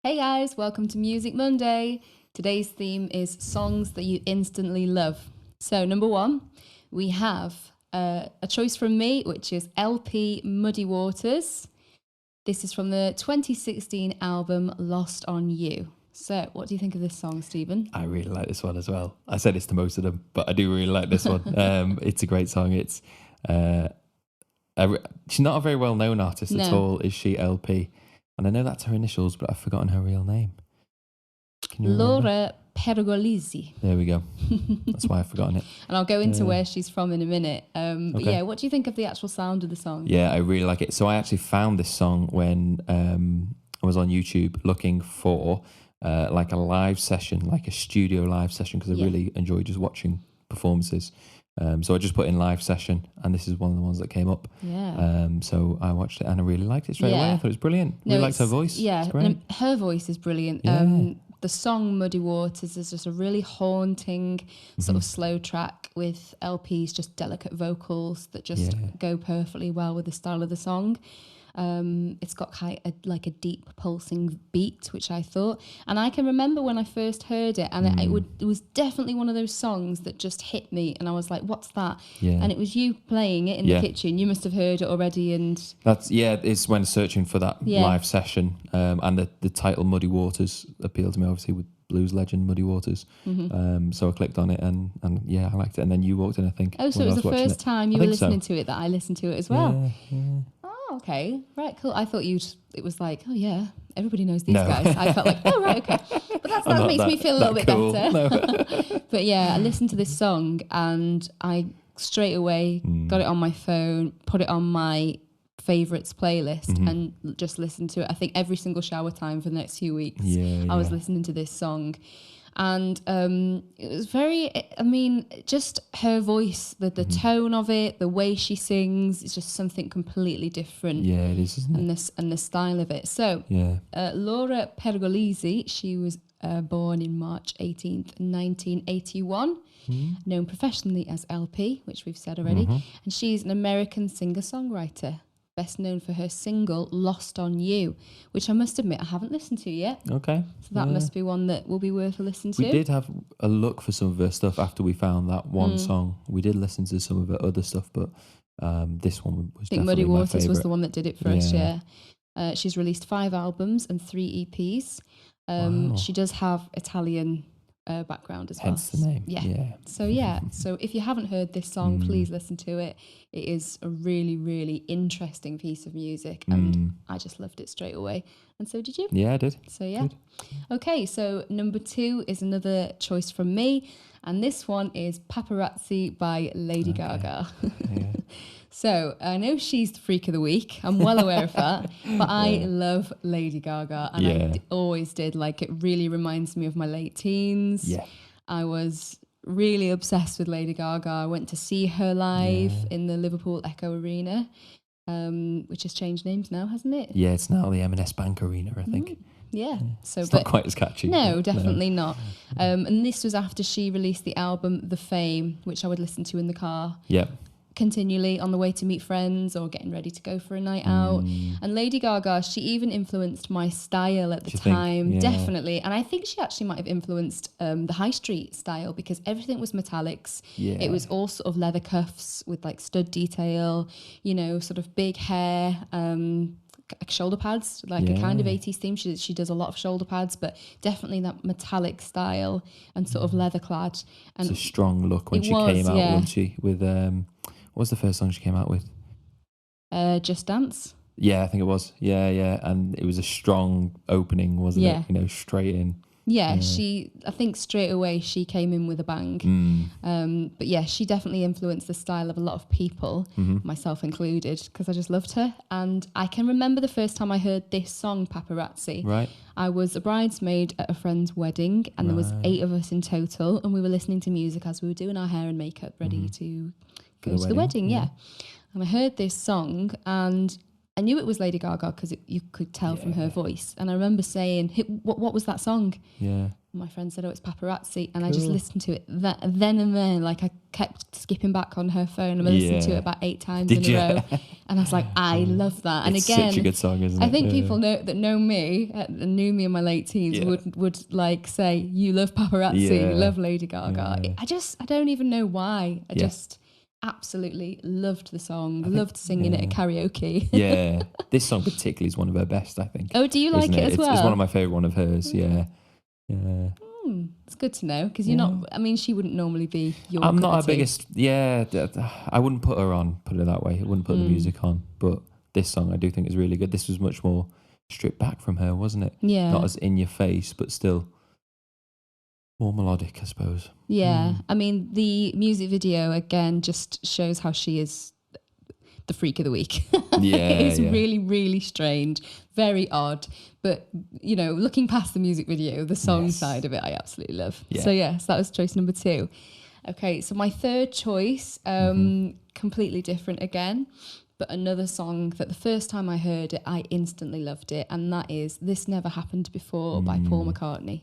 Hey guys, welcome to Music Monday. Today's theme is songs that you instantly love. So, number one, we have a choice from me, which is LP Muddy Waters. This is from the 2016 album Lost on You. So, what do you think of this song, Stephen? I really like this one as well. I said it's to most of them, but I do really like this one. It's a great song. She's not a very well-known artist at all, is she, LP? And I know that's her initials, but I've forgotten her real name. Can you remember? Laura Pergolesi. There we go. That's why I've forgotten it. And I'll go into where she's from in a minute. But yeah, what do you think of the actual sound of the song? Yeah, I really like it. So I actually found this song when I was on YouTube looking for like a live session, like a studio live session, because I really enjoy just watching performances. So I just put in live session, and this is one of the ones that came up. Yeah. So I watched it, and I really liked it straight away. I thought it was brilliant. I really liked her voice. Yeah, and her voice is brilliant. Yeah. The song Muddy Waters is just a really haunting sort of slow track with LP's just delicate vocals that just go perfectly well with the style of the song. It's got like a deep pulsing beat, which I thought, and I can remember when I first heard it, and it was definitely one of those songs that just hit me, and I was like, "What's that?" And it was you playing it in the kitchen. You must have heard it already, and it's when searching for that live session, and the title Muddy Waters appealed to me, obviously, with blues legend Muddy Waters. So I clicked on it, and I liked it. And then you walked in, I think. Oh, so it was the first time you were listening to it that I listened to it as well. Yeah. Okay, right, cool. I thought it was like, oh yeah, everybody knows these guys. I felt like, oh right, okay. But that makes me feel a little bit better. No. But yeah, I listened to this song and I straight away got it on my phone, put it on my favourites playlist and just listened to it. I think every single shower time for the next few weeks, I was listening to this song. And it was just her voice, the tone of it, the way she sings, it's just something completely different. Yeah, it is, isn't it? And the style of it. So, Laura Pergolesi, she was born in March 18th, 1981, known professionally as LP, which we've said already. And she's an American singer-songwriter, best known for her single Lost on You, which I must admit I haven't listened to yet. Okay. So that must be one that will be worth a listen to. We did have a look for some of her stuff after we found that one song. We did listen to some of her other stuff, but this one was definitely my favourite. I think Muddy Waters was the one that did it for us, she's released 5 albums and 3 EPs. She does have Italian background as well. Hence the name. So if you haven't heard this song, please listen to it. It is a really, really interesting piece of music, and I just loved it straight away. And so did you? Yeah, I did. So Good. Okay, so number 2 is another choice from me, and this one is Paparazzi by Lady Gaga. So I know she's the freak of the week. I'm well aware of that. But I love Lady Gaga. And I always did. Like, it really reminds me of my late teens. Yeah. I was really obsessed with Lady Gaga. I went to see her live in the Liverpool Echo Arena, which has changed names now, hasn't it? Yeah, it's now the M&S Bank Arena, I think. Yeah. So it's not quite as catchy. No, definitely not. And this was after she released the album The Fame, which I would listen to in the car. Yeah. Continually on the way to meet friends or getting ready to go for a night out. And Lady Gaga, she even influenced my style at the time, definitely. And I think she actually might have influenced the high street style, because everything was metallics. It was all sort of leather cuffs with like stud detail, sort of big hair, shoulder pads, like a kind of 80s theme. She does a lot of shoulder pads, but definitely that metallic style and sort of leather clad. And it's a strong look when she came out, wasn't she? With what was the first song she came out with? Just Dance. Yeah, I think it was. Yeah. And it was a strong opening, wasn't it? Straight in. Yeah, I think straight away she came in with a bang. But yeah, she definitely influenced the style of a lot of people, myself included, because I just loved her. And I can remember the first time I heard this song, Paparazzi. Right. I was a bridesmaid at a friend's wedding, and there was 8 of us in total, and we were listening to music as we were doing our hair and makeup ready to go to the wedding. Yeah. And I heard this song, and I knew it was Lady Gaga because you could tell from her voice. And I remember saying, what was that song? Yeah. My friend said, "Oh, it's Paparazzi," and I just listened to it then and there. Like I kept skipping back on her phone, and I listened to it about 8 times in a row. And I was like, "I love that." And it's again, such a good song, isn't it? I think people knew me in my late teens would like say, "You love Paparazzi, you love Lady Gaga." I don't even know why. I just absolutely loved the song, loved singing it at karaoke. This song particularly is one of her best, I think. Oh, do you like it as well? It's one of my favourite one of hers, It's good to know, because you're not, I mean, she wouldn't normally be your I'm cup not of her tea. biggest, I wouldn't put her on, put it that way. I wouldn't put the music on, but this song I do think is really good. This was much more stripped back from her, wasn't it? Yeah. Not as in your face, but still more melodic, I suppose. Yeah. I mean, the music video, again, just shows how she is the freak of the week. It's really, really strange, very odd. But, you know, looking past the music video, the song side of it, I absolutely love. So, yes, that was choice number 2. Okay, so my third choice, completely different again, but another song that the first time I heard it, I instantly loved it. And that is This Never Happened Before by Paul McCartney.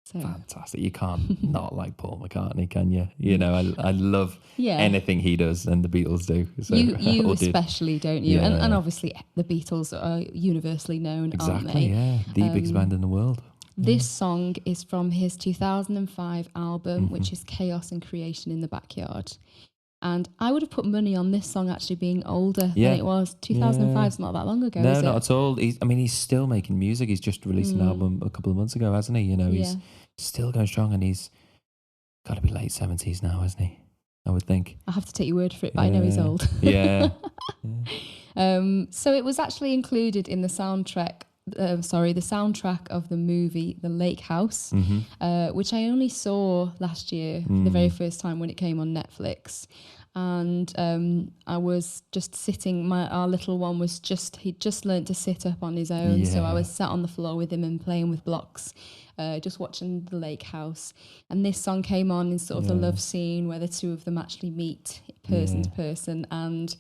So. Fantastic. You can't not like Paul McCartney, can you? You know, I love anything he does and the Beatles do. So, you especially, don't you? Yeah. And obviously the Beatles are universally known, aren't they? The biggest band in the world. This song is from his 2005 album, which is Chaos and Creation in the Backyard. And I would have put money on this song actually being older than it was. 2005 is not that long ago, is it? No, not at all. He's still making music. He's just released an album a couple of months ago, hasn't he? You know, he's still going strong, and he's got to be late 70s now, hasn't he? I would think. I have to take your word for it, but I know he's old. So it was actually included in the soundtrack. The soundtrack of the movie The Lake House, which I only saw last year for the very first time when it came on Netflix. And I was just sitting, our little one he'd just learnt to sit up on his own. So I was sat on the floor with him and playing with blocks, just watching The Lake House. And this song came on in sort of the love scene where the two of them actually meet person to person. And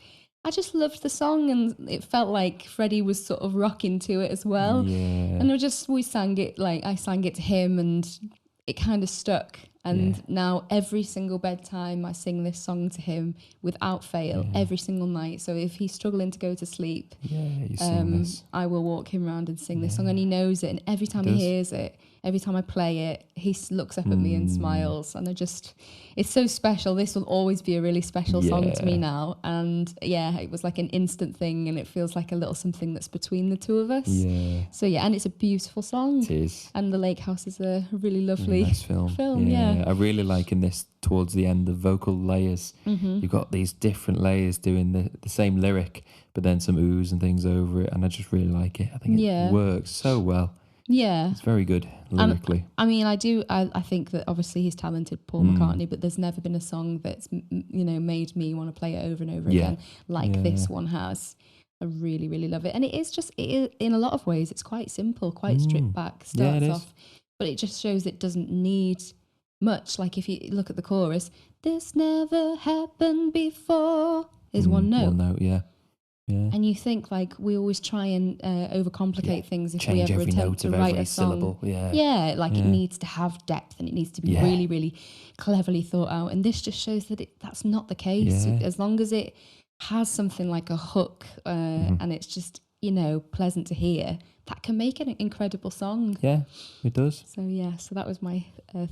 I just loved the song, and it felt like Freddie was sort of rocking to it as well. Yeah. And I sang it to him, and it kind of stuck. And now every single bedtime I sing this song to him without fail, every single night. So if he's struggling to go to sleep, I will walk him around and sing this song, and he knows it. And every time he hears it, every time I play it, he looks up at me and smiles. And it's so special. This will always be a really special song to me now. And it was like an instant thing, and it feels like a little something that's between the two of us. Yeah. So and it's a beautiful song. It is. And The Lake House is a really lovely nice film. I really like in this, towards the end, the vocal layers. You've got these different layers doing the same lyric, but then some oohs and things over it. And I just really like it. I think it works so well. Yeah. It's very good lyrically. I mean, I think that obviously he's talented, Paul McCartney, but there's never been a song that's, made me want to play it over and over again like this one has. I really, really love it. And it is in a lot of ways, it's quite simple, quite stripped back, starts off, but it just shows it doesn't need much. Like if you look at the chorus, this never happened before is one note. One note, yeah. And you think like we always try and overcomplicate things if we ever attempt to write a song. Syllable. It needs to have depth and it needs to be really, really cleverly thought out. And this just shows that that's not the case. As long as it has something like a hook and it's just, pleasant to hear, that can make an incredible song. Yeah, it does. So that was my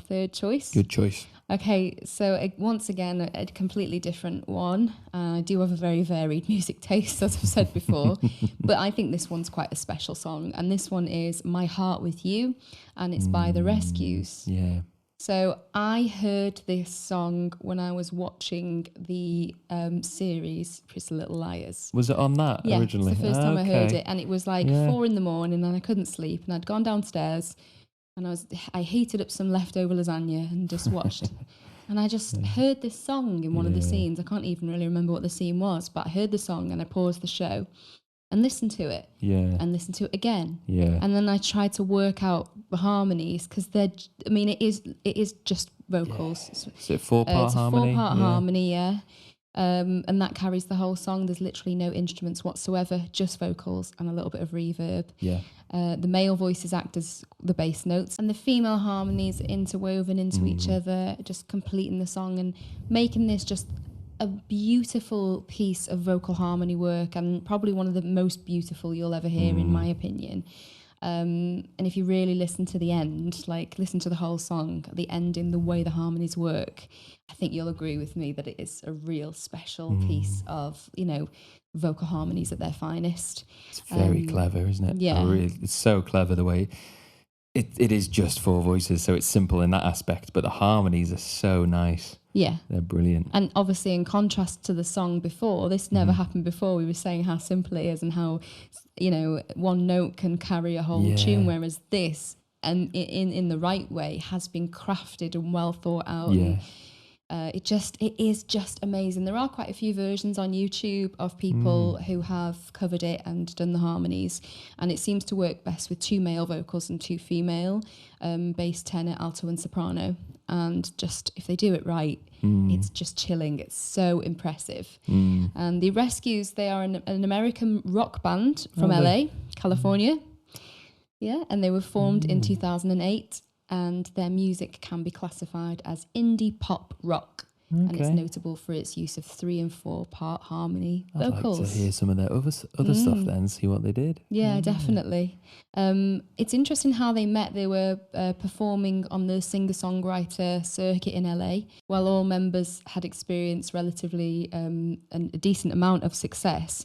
third choice. Good choice. Okay, so once again, a completely different one. I do have a very varied music taste, as I've said before, but I think this one's quite a special song. And this one is My Heart With You, and it's by The Rescues. Yeah. So I heard this song when I was watching the series Pretty Little Liars. Was it on that originally? Yeah, it's the first time I heard it. And it was like 4 a.m. and I couldn't sleep. And I'd gone downstairs and I heated up some leftover lasagna and just watched. And I just heard this song in one of the scenes. I can't even really remember what the scene was, but I heard the song and I paused the show and listened to it. Yeah. And listened to it again. Yeah. And then I tried to work out the harmonies because it is just vocals. Yeah. Is it 4-part harmony? It's a 4-part harmony, yeah. And that carries the whole song. There's literally no instruments whatsoever, just vocals and a little bit of reverb. Yeah. The male voices act as the bass notes, and the female harmonies are interwoven into each other, just completing the song and making this just a beautiful piece of vocal harmony work, and probably one of the most beautiful you'll ever hear, in my opinion. And if you really listen to the end, like listen to the whole song, the ending, the way the harmonies work, I think you'll agree with me that it is a real special piece of, vocal harmonies at their finest. It's very clever, isn't it? Yeah. It's so clever the way it is just 4 voices, so it's simple in that aspect, but the harmonies are so nice. Yeah. They're brilliant. And obviously in contrast to the song before, this never happened before. We were saying how simple it is and how, one note can carry a whole tune, whereas this, and in the right way, has been crafted and well thought out. Yeah. And, it is just amazing. There are quite a few versions on YouTube of people who have covered it and done the harmonies, and it seems to work best with 2 male vocals and 2 female, bass, tenor, alto and soprano. And just, if they do it right, it's just chilling. It's so impressive. And the Rescues, they are an American rock band from LA, California. Yeah, and they were formed in 2008. And their music can be classified as indie pop rock. Okay. And it's notable for its use of 3 and 4 part harmony vocals. I'd like to hear some of their other stuff then, see what they did. Yeah, definitely. It's interesting how they met. They were performing on the singer-songwriter circuit in LA, while all members had experienced relatively a decent amount of success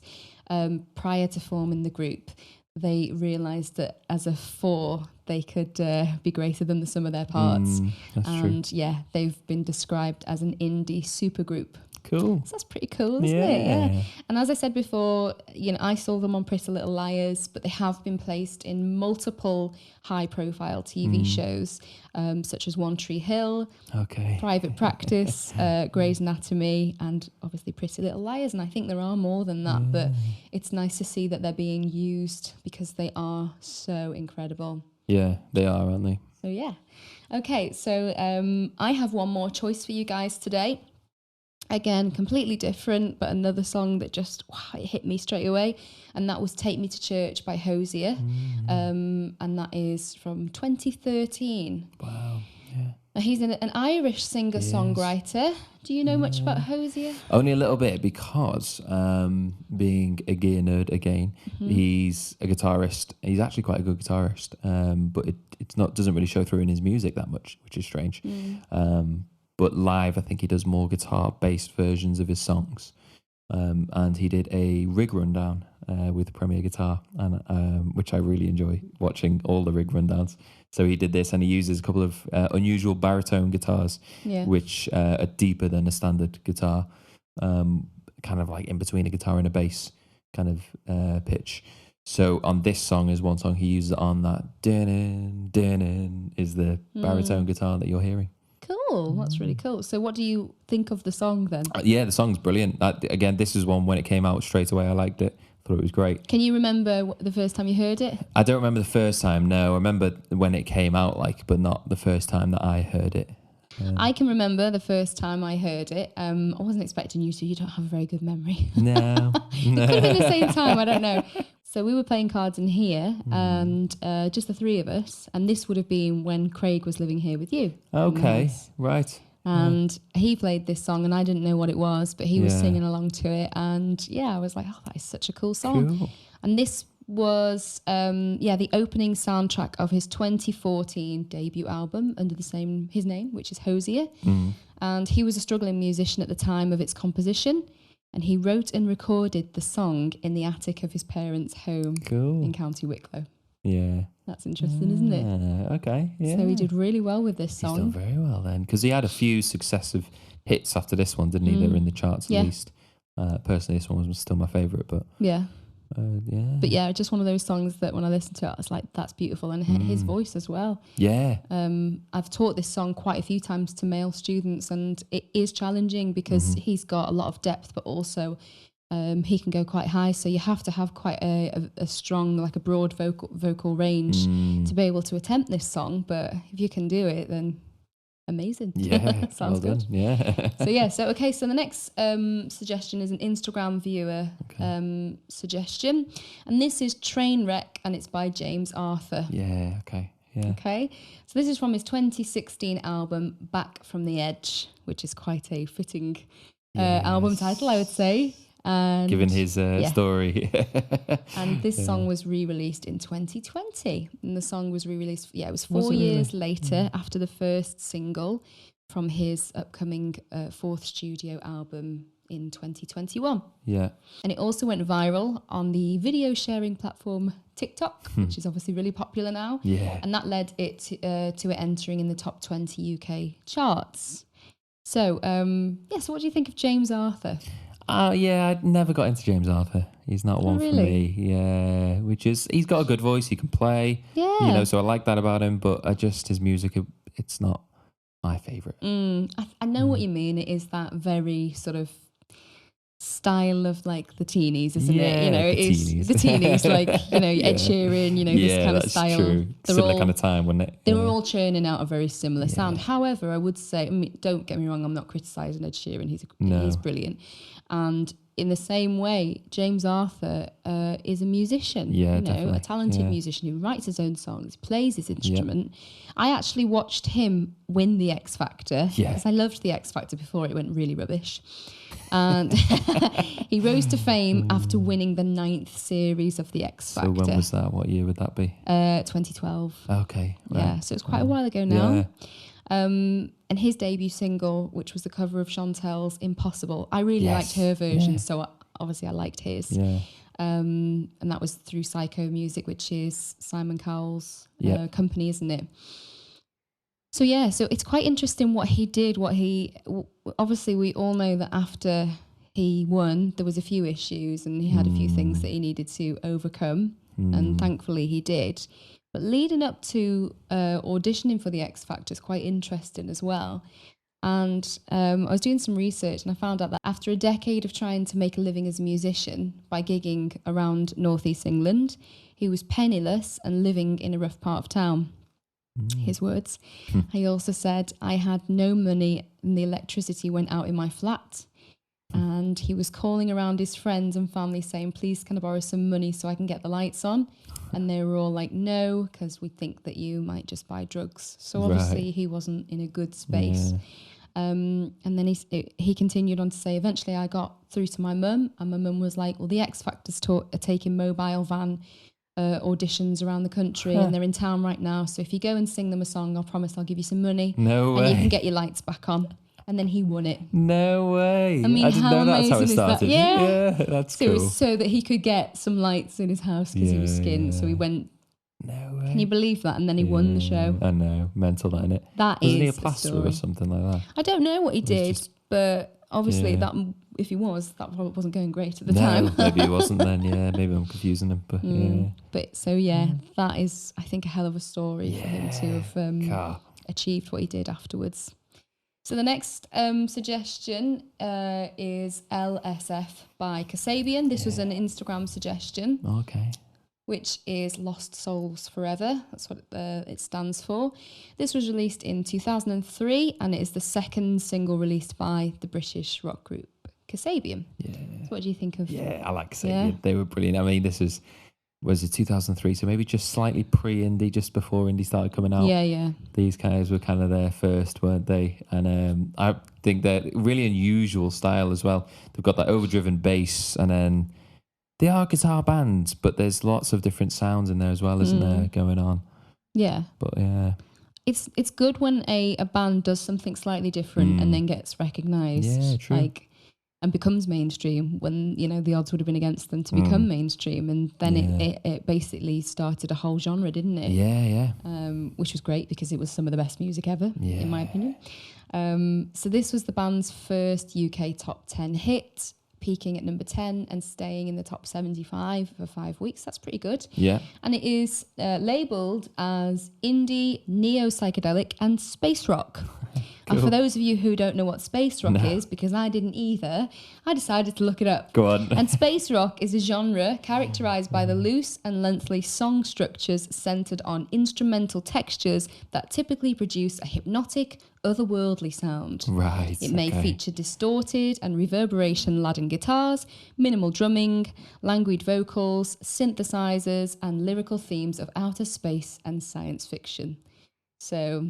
prior to forming the group. They realised that as a 4, they could be greater than the sum of their parts. True. Yeah, they've been described as an indie supergroup. Cool. So that's pretty cool, isn't it? Yeah. And as I said before, I saw them on Pretty Little Liars, but they have been placed in multiple high-profile TV shows, such as One Tree Hill, Private Practice, Grey's Anatomy, and obviously Pretty Little Liars. And I think there are more than that, but it's nice to see that they're being used because they are so incredible. Yeah, they are, aren't they? So yeah. Okay, so I have one more choice for you guys today. Again, completely different, but another song that just it hit me straight away, and that was Take Me to Church by Hosier, and that is from 2013. Wow, yeah. Now, he's an Irish singer-songwriter. Do you know much about Hosier? Only a little bit, because being a gear nerd again, he's a guitarist. He's actually quite a good guitarist, but it's not doesn't really show through in his music that much, which is strange. But live, I think he does more guitar-based versions of his songs. And he did a rig rundown with Premier Guitar, and which I really enjoy watching all the rig rundowns. So he did this, and he uses a couple of unusual baritone guitars, which are deeper than a standard guitar, kind of like in between a guitar and a bass kind of pitch. So on this song is one song he uses on that din is the baritone guitar that you're hearing. Cool, that's really cool. So what do you think of the song then? Yeah, the song's brilliant. Again, this is one when it came out straight away. I liked it. Thought it was great. Can you remember the first time you heard it? I don't remember the first time, no. I remember when it came out, but not the first time that I heard it. I can remember the first time I heard it. I wasn't expecting you to. You don't have a very good memory. No. It could have been the same time, I don't know. So we were playing cards in here, and just the 3 of us, and this would have been when Craig was living here with you. Okay, right. And he played this song, and I didn't know what it was, but he was singing along to it, and I was like, oh, that is such a cool song. Cool. And this was the opening soundtrack of his 2014 debut album under his name, which is Hosier. And he was a struggling musician at the time of its composition. And he wrote and recorded the song in the attic of his parents' home in County Wicklow. Yeah. That's interesting, isn't it? Okay, yeah. So he did really well with this song. He's done very well then, because he had a few successive hits after this one, didn't he? They were in the charts at least. Personally, this one was still my favourite, but... Yeah. But yeah, just one of those songs that when I listen to it, I was like, that's beautiful. And his voice as well. Yeah. I've taught this song quite a few times to male students, and it is challenging because he's got a lot of depth, but also he can go quite high. So you have to have quite a strong, like a broad vocal range to be able to attempt this song. But if you can do it, then Amazing. Yeah, Sounds well good. done. Yeah. So the next suggestion is an Instagram viewer suggestion, and this is Trainwreck, and it's by James Arthur. Yeah. Okay. Yeah. Okay, so this is from his 2016 album Back from the Edge, which is quite a fitting album title, I would say. And given his story. And this song was re-released in 2020. And the song was re-released, it was 4 years later after the first single from his upcoming fourth studio album in 2021. Yeah. And it also went viral on the video sharing platform TikTok, which is obviously really popular now. Yeah. And that led it to it entering in the top 20 UK charts. So, so what do you think of James Arthur? I never got into James Arthur. He's not one for me. Yeah, he's got a good voice. He can play. Yeah. So I like that about him. But his music, it's not my favourite. I know what you mean. It is that very sort of style of like the teenies, isn't it? It's the teenies, like Ed Sheeran. This kind of style. True. Similar kind of time, wasn't it? They were all churning out a very similar sound. However, I would say, don't get me wrong, I'm not criticising Ed Sheeran. He's brilliant. And in the same way, James Arthur is a musician, a talented musician who writes his own songs, plays his instrument. I actually watched him win the X Factor because I loved the X Factor before it went really rubbish. And he rose to fame after winning the 9th series of the X Factor. So when was that? What year would that be? 2012. Okay. Right. Yeah, so it's quite a while ago now. Yeah. And his debut single, which was the cover of Chantel's Impossible, I really liked her version, so obviously I liked his. Yeah. And that was through Psycho Music, which is Simon Cowell's company, isn't it? So so it's quite interesting what he did. Obviously we all know that after he won, there was a few issues and he had a few things that he needed to overcome, and thankfully he did. But leading up to auditioning for the X Factor is quite interesting as well. And I was doing some research and I found out that after a decade of trying to make a living as a musician by gigging around northeast England, he was penniless and living in a rough part of town. His words. He also said, I had no money and the electricity went out in my flat. And he was calling around his friends and family saying, please, can I borrow some money so I can get the lights on? And they were all like, no, because we think that you might just buy drugs. So obviously he wasn't in a good space. Yeah. And then he continued on to say, eventually I got through to my mum, and my mum was like, well, the X Factor's are taking mobile van auditions around the country, and they're in town right now. So if you go and sing them a song, I promise I'll give you some money. No way. And you can get your lights back on. And then he won it. No way. I mean, I didn't how know that's how it amazing started. is that? Yeah, that's so cool. It was so that he could get some lights in his house because he was skint. So he went. No way. Can you believe that? And then he won the show. I know. Mental, that, innit? That Wasn't is he a plasterer or something like that? I don't know what he did, but obviously that if he was, that probably wasn't going great at the time. Maybe he wasn't then, Maybe I'm confusing him, but But that is, I think, a hell of a story for him to have achieved what he did afterwards. So the next suggestion is LSF by Kasabian. This was an Instagram suggestion. Okay. Which is Lost Souls Forever. That's what it stands for. This was released in 2003, and it is the second single released by the British rock group Kasabian. Yeah. So what do you think of? Yeah, I like Kasabian. Yeah. They were brilliant. I mean, this was it 2003? So maybe just slightly pre-indie, just before indie started coming out. Yeah. These guys were kind of there first, weren't they? And I think they're really unusual style as well. They've got that overdriven bass, and then they are guitar bands, but there's lots of different sounds in there as well, isn't there, going on? Yeah. But it's good when a band does something slightly different and then gets recognised. Yeah, true. And becomes mainstream when, the odds would have been against them to become mainstream. And then it basically started a whole genre, didn't it? Yeah. Which was great because it was some of the best music ever, in my opinion. So this was the band's first UK top 10 hit, peaking at number 10 and staying in the top 75 for 5 weeks. That's pretty good. Yeah. And it is labelled as indie, neo-psychedelic and space rock. And for those of you who don't know what space rock is, because I didn't either, I decided to look it up. Go on. And space rock is a genre characterised by the loose and lengthy song structures centred on instrumental textures that typically produce a hypnotic, otherworldly sound. Right. It may feature distorted and reverberation-laden guitars, minimal drumming, languid vocals, synthesizers, and lyrical themes of outer space and science fiction. So,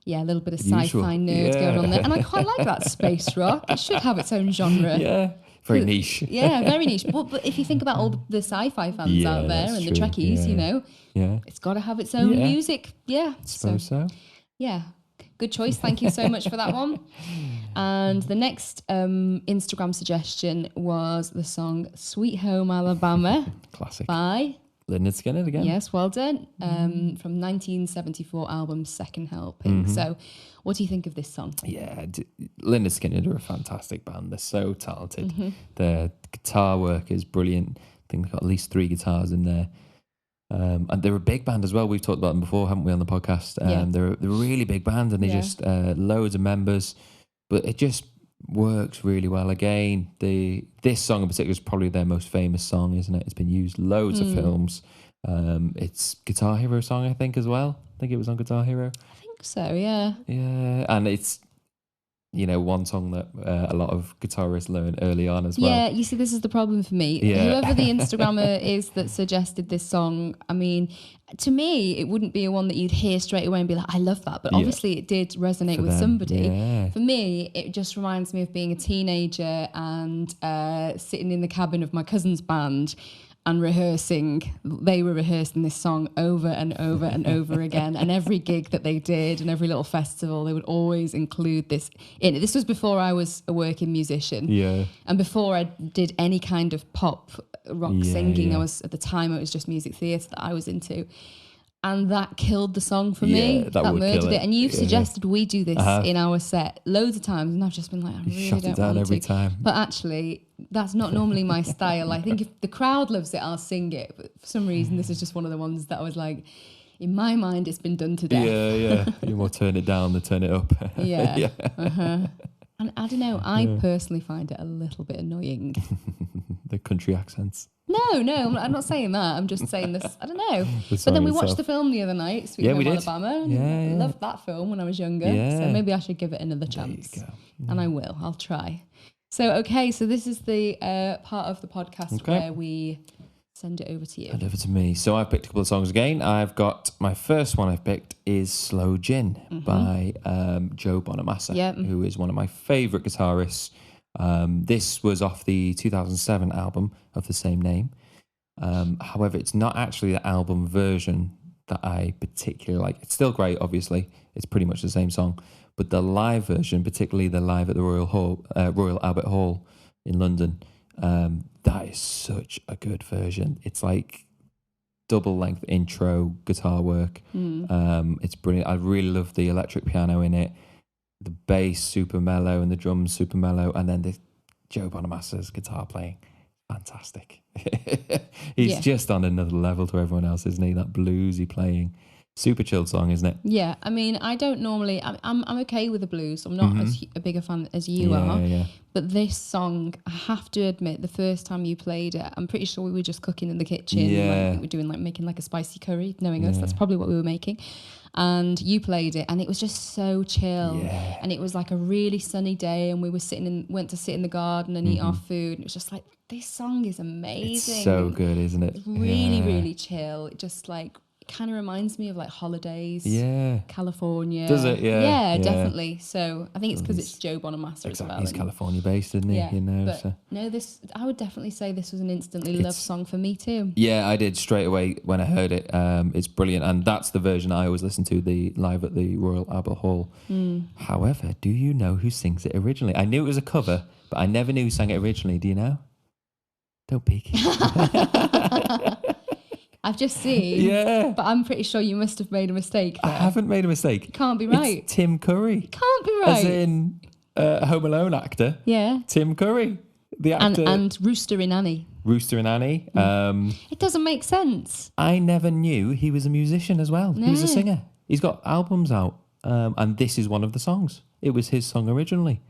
yeah, a little bit of sci-fi nerd going on there. And I quite like that space rock. It should have its own genre. Yeah. Very niche. Yeah, very niche. But if you think about all the sci-fi fans out there and the Trekkies, you know, it's got to have its own music. Yeah. I suppose so. Yeah. Good choice. Thank you so much for that one. And the next Instagram suggestion was the song Sweet Home Alabama. Classic. By Lynyrd Skynyrd again. Yes, well done. From 1974 album Second Helping. So what do you think of this song? Yeah, Lynyrd Skynyrd are a fantastic band. They're so talented. Their guitar work is brilliant. I think they've got at least 3 guitars in there. And they're a big band as well. We've talked about them before, haven't we, on the podcast? They're a really big band, and they just loads of members, but it just works really well. Again, this song in particular is probably their most famous song, isn't it? It's been used loads of films. It's Guitar Hero song, I think, as well. I think it was on Guitar Hero. I think so, yeah. Yeah, and it's, you know, one song that a lot of guitarists learn early on as well. Yeah, you see, this is the problem for me. Yeah. Whoever the Instagrammer is that suggested this song, I mean, to me, it wouldn't be a one that you'd hear straight away and be like, I love that. But obviously it did resonate with somebody. Yeah. For me, it just reminds me of being a teenager and sitting in the cabin of my cousin's band and rehearsing. They were rehearsing this song over and over and over again. And every gig that they did and every little festival, they would always include this in it. This was before I was a working musician. Yeah. And before I did any kind of pop rock singing, I was, at the time, it was just music theatre that I was into. And that killed the song for me. That murdered it. And you've suggested we do this in our set loads of times, and I've just been like, I really shut don't it down want every to. time. But actually, that's not normally my style. I think if the crowd loves it, I'll sing it. But for some reason, this is just one of the ones that I was like, in my mind, it's been done to death. Yeah. You more turn it down than turn it up. Yeah. And I don't know, I personally find it a little bit annoying. The country accents. No, I'm not saying that. I'm just saying this, I don't know. But then we watched the film the other night, Sweet Home Alabama. I loved that film when I was younger. Yeah. So maybe I should give it another chance. There you go. And I will. I'll try. So this is the part of the podcast where we send it over to you. And over to me. So I've picked a couple of songs again. I've got, my first one I've picked is Slow Gin by Joe Bonamassa, who is one of my favourite guitarists. This was off the 2007 album of the same name. However, it's not actually the album version that I particularly like. It's still great, obviously. It's pretty much the same song. But the live version, particularly the live at the Royal Albert Hall in London, that is such a good version. It's like double length intro guitar work. It's brilliant. I really love the electric piano in it. The bass super mellow and the drums super mellow, and then the Joe Bonamassa's guitar playing, fantastic. He's just on another level to everyone else, isn't he? That bluesy playing, super chilled song, isn't it? Yeah, I mean, I don't normally. I'm okay with the blues. I'm not as a big a fan as you are. Yeah. But this song, I have to admit, the first time you played it, I'm pretty sure we were just cooking in the kitchen. Yeah. We were doing making a spicy curry. Knowing us, that's probably what we were making. And you played it, and it was just so chill. Yeah. And it was like a really sunny day, and we were went to sit in the garden and eat our food. And it was just like, this song is amazing. It's so good, isn't it? It's really, really chill. It just it kind of reminds me of holidays. Yeah. California. Does it? Yeah. Yeah, definitely. So I think it's because it's Joe Bonamassa as well. He's California based, isn't he? Yeah. You know, but no, I would definitely say this was an instantly loved song for me too. Yeah, I did straight away when I heard it. It's brilliant. And that's the version I always listen to, the live at the Royal Albert Hall. However, do you know who sings it originally? I knew it was a cover, but I never knew who sang it originally. Do you know? Don't peek. I've just seen, but I'm pretty sure you must have made a mistake there. I haven't made a mistake. It can't be right. It's Tim Curry. It can't be right. As in Home Alone actor. Yeah. Tim Curry, the actor. And Rooster in Annie. Rooster and Annie. It doesn't make sense. I never knew he was a musician as well. No. He was a singer. He's got albums out. and this is one of the songs. It was his song originally.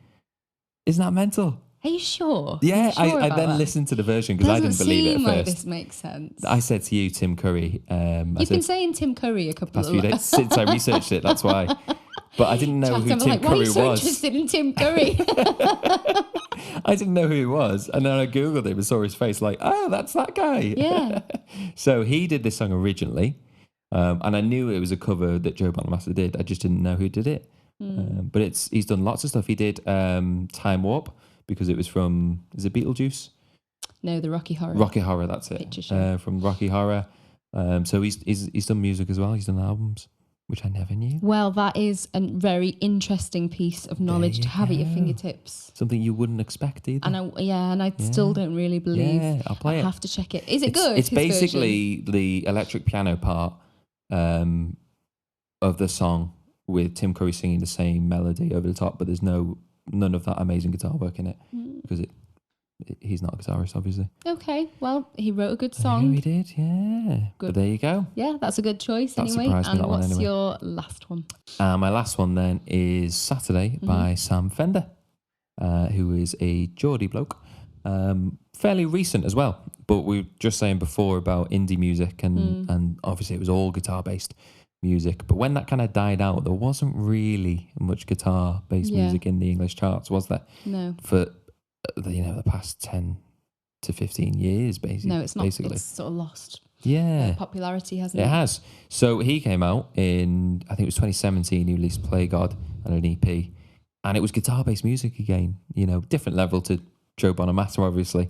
Isn't that mental? Are you sure? Yeah, Sure I then listened to the version because I didn't believe it at first. Doesn't seem like this makes sense. I said to you, Tim Curry. You've been saying Tim Curry a couple of few days since I researched it. That's why. But I didn't know who Tim Curry was. Why are you so interested in Tim Curry? I didn't know who he was, and then I googled him and saw his face. Like, oh, that's that guy. Yeah. So he did this song originally, and I knew it was a cover that Joe Bonamassa did. I just didn't know who did it. But he's done lots of stuff. He did Time Warp because it was from, is it Beetlejuice? No, the Rocky Horror. Rocky Horror, that's it. Picture show. From Rocky Horror. So he's done music as well. He's done albums, which I never knew. Well, that is a very interesting piece of knowledge to have at your fingertips. Something you wouldn't expect either. And I still don't really believe. Yeah, I'll play it. I have to check it. Is it good? It's basically the electric piano part of the song with Tim Curry singing the same melody over the top, but there's none of that amazing guitar work in it because he's not a guitarist, obviously. Okay, well, he wrote a good song. Oh, he did, yeah. Good. But there you go. Yeah, that's a good choice that anyway. Surprised me, and what's anyway. your last one? My last one then is Saturday by Sam Fender, who is a Geordie bloke. Fairly recent as well, but we were just saying before about indie music and obviously it was all guitar-based music. But when that kind of died out, there wasn't really much guitar-based music in the English charts, was there? No. For the past 10 to 15 years, basically. No, it's not. Basically. It's sort of lost. Yeah. Popularity, hasn't it? It has. So he came out in, I think it was 2017, he released Play God and an EP. And it was guitar-based music again, different level to Joe Bonamassa, obviously.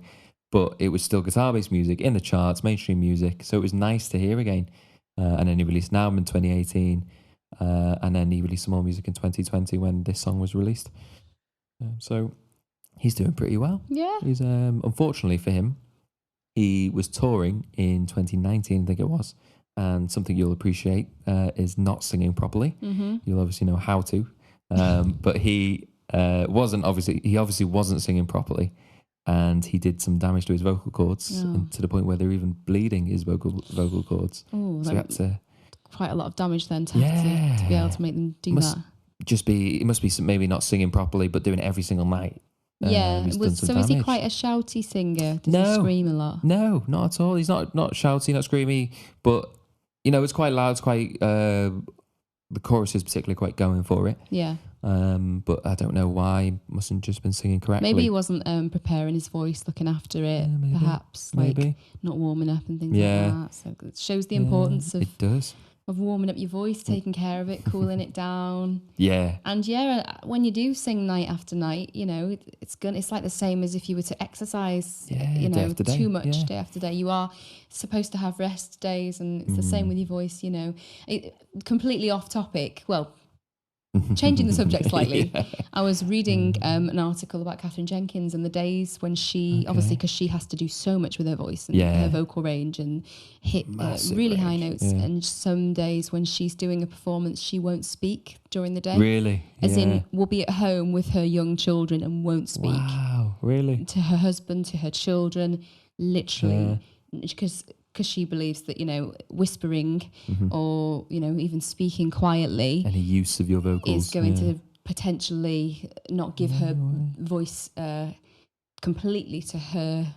But it was still guitar-based music in the charts, mainstream music. So it was nice to hear again. And then he released an album in 2018. And then he released some more music in 2020 when this song was released. So he's doing pretty well. Yeah. He's unfortunately for him, he was touring in 2019, I think it was. And something you'll appreciate is not singing properly. Mm-hmm. You'll obviously know how to. But he obviously wasn't singing properly. And he did some damage to his vocal cords and to the point where they're even bleeding his vocal cords. Oh, so he had to, quite a lot of damage then to have to be able to make them do that. It must be maybe not singing properly, but doing it every single night. Yeah. Is he quite a shouty singer? Does he scream a lot? No, not at all. He's not shouty, not screamy, but it's quite loud. It's quite the chorus is particularly quite going for it. Yeah. But I don't know why he mustn't just been singing correctly. Maybe he wasn't preparing his voice, looking after it. Yeah, perhaps not warming up and things like that. So it shows the importance of it does. Of warming up your voice, taking care of it, cooling it down. Yeah. And when you do sing night after night, it's like the same as if you were to exercise, too much day after day. You are supposed to have rest days, and it's the same with your voice, completely off topic. Well, changing the subject slightly, I was reading an article about Catherine Jenkins and the days when she, obviously because she has to do so much with her voice and her vocal range and hit really high notes, and some days when she's doing a performance she won't speak during the day. Really? As in, will be at home with her young children and won't speak. Wow, really? To her husband, to her children, literally, because she believes that, whispering or, even speaking quietly. Any use of your vocals. Is going to potentially not give her voice completely to her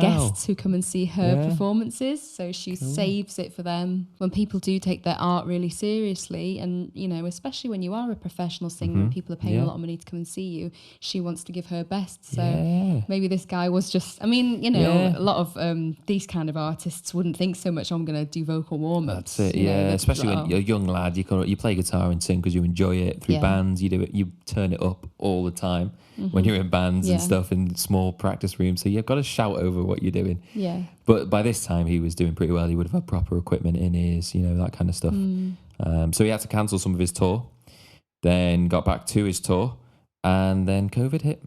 guests who come and see her performances. So she saves it for them. When people do take their art really seriously, and, especially when you are a professional singer and people are paying a lot of money to come and see you, she wants to give her best. So maybe this guy was just, a lot of these kind of artists wouldn't think so much, I'm going to do vocal warm-ups. That's it, especially when you're a young lad, you play guitar and sing because you enjoy it. Through bands, you do it, you turn it up all the time when you're in bands and stuff in small practice rooms. So you've got to shout over what you're doing. Yeah. But by this time he was doing pretty well. He would have had proper equipment in ears, that kind of stuff. So he had to cancel some of his tour, then got back to his tour, and then COVID hit.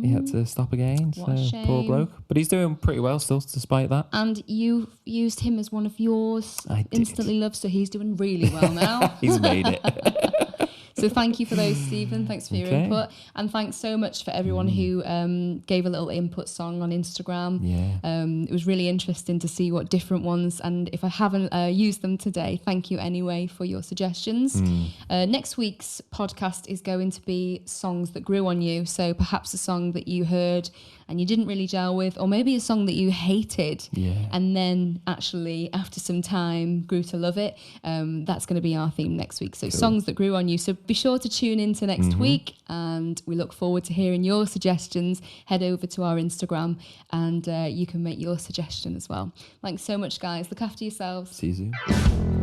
He had to stop again. What a shame. Poor bloke. But he's doing pretty well still, despite that. And you used him as one of yours. I instantly loved, so he's doing really well now. He's made it. So thank you for those, Stephen. Thanks for your input. And thanks so much for everyone who gave a little input song on Instagram. It was really interesting to see what different ones, and if I haven't used them today, thank you anyway for your suggestions. Next week's podcast is going to be songs that grew on you. So perhaps a song that you heard and you didn't really gel with, or maybe a song that you hated and then actually after some time grew to love it. That's going to be our theme next week. So songs that grew on you. So be sure to tune into next week, and we look forward to hearing your suggestions. Head over to our Instagram and you can make your suggestion as well. Thanks so much, guys. Look after yourselves. See you soon.